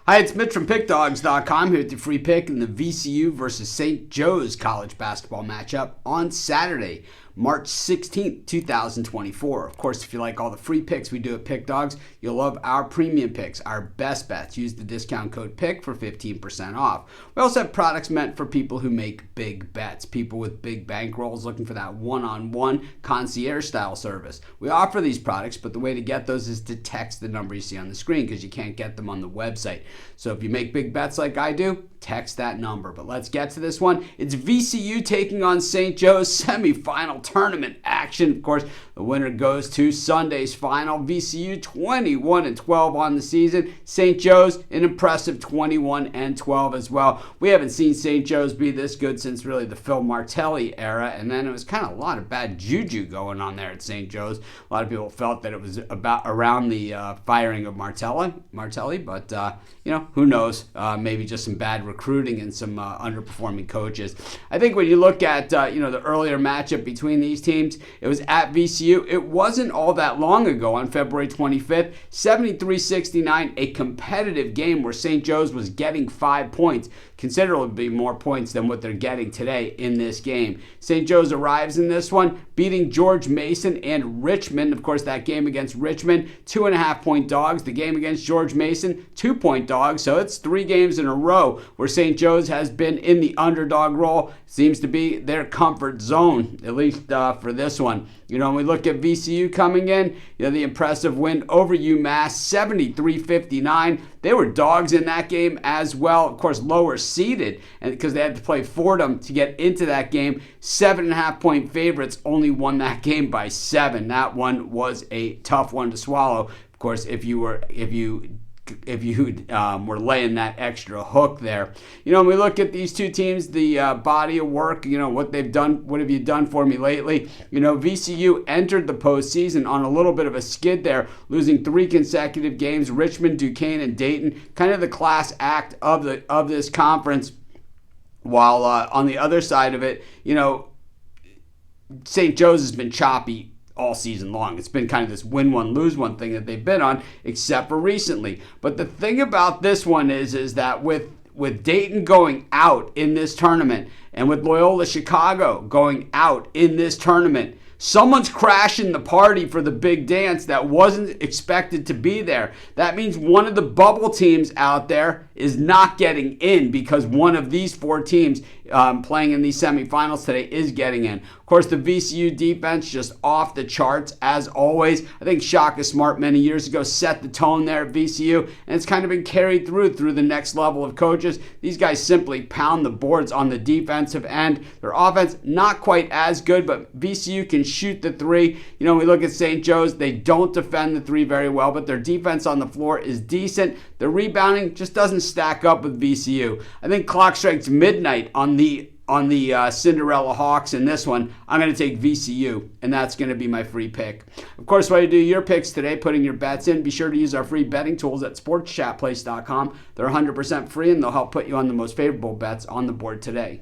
Hi, it's Mitch from Pickdawgz.com here with the free pick in the VCU versus St. Joe's college basketball matchup on Saturday, March 16th, 2024. Of course, if you like all the free picks we do at Pick Dawgz, you'll love our premium picks, our best bets. Use the discount code PICK for 15% off. We also have products meant for people who make big bets, people with big bankrolls looking for that one-on-one concierge-style service. We offer these products, but the way to get those is to text the number you see on the screen because you can't get them on the website. So if you make big bets like I do, text that number. But let's get to this one. It's VCU taking on St. Joe's semifinal tournament action. Of course, the winner goes to Sunday's final. VCU 21-12 on the season. St. Joe's an impressive 21-12 as well. We haven't seen St. Joe's be this good since really the Phil Martelli era, and then it was kind of a lot of bad juju going on there at St. Joe's. A lot of people felt that it was around the firing of Martelli, but who knows? Maybe just some bad recruiting and some underperforming coaches. I think when you look at the earlier matchup between these teams, it was at VCU. It wasn't all that long ago on February 25th, 73-69, a competitive game where St. Joe's was getting 5 points, considerably more points than what they're getting today in this game. St. Joe's arrives in this one, beating George Mason and Richmond. Of course, that game against Richmond, 2.5-point dogs. The game against George Mason, 2-point dogs. So it's 3 games in a row where St. Joe's has been in the underdog role. Seems to be their comfort zone, at least for this one. When we look at VCU coming in, the impressive win over UMass, 73-59. They were dogs in that game as well. Of course, lower seeded, and because they had to play Fordham to get into that game. 7.5-point favorites, only won that game by 7. That one was a tough one to swallow. Of course, if you were laying that extra hook there. When we look at these two teams, the body of work, what they've done, what have you done for me lately? VCU entered the postseason on a little bit of a skid there, losing 3 consecutive games. Richmond, Duquesne, and Dayton, kind of the class act of this conference. While on the other side of it, St. Joe's has been choppy all season long. It's been kind of this win one, lose one thing that they've been on, except for recently. But the thing about this one is that with Dayton going out in this tournament and with Loyola Chicago going out in this tournament, someone's crashing the party for the big dance that wasn't expected to be there. That means one of the bubble teams out there is not getting in because one of these 4 teams playing in these semifinals today is getting in. Of course, the VCU defense just off the charts as always. I think Shaka Smart many years ago set the tone there at VCU, and it's kind of been carried through the next level of coaches. These guys simply pound the boards on the defensive end. Their offense not quite as good, but VCU can shoot the 3. We look at St. Joe's, they don't defend the 3 very well, but their defense on the floor is decent. The rebounding just doesn't stack up with VCU. I think clock strikes midnight on the Cinderella Hawks in this one. I'm going to take VCU, and that's going to be my free pick. Of course, while you do your picks today, putting your bets in, be sure to use our free betting tools at sportschatplace.com. They're 100% free, and they'll help put you on the most favorable bets on the board today.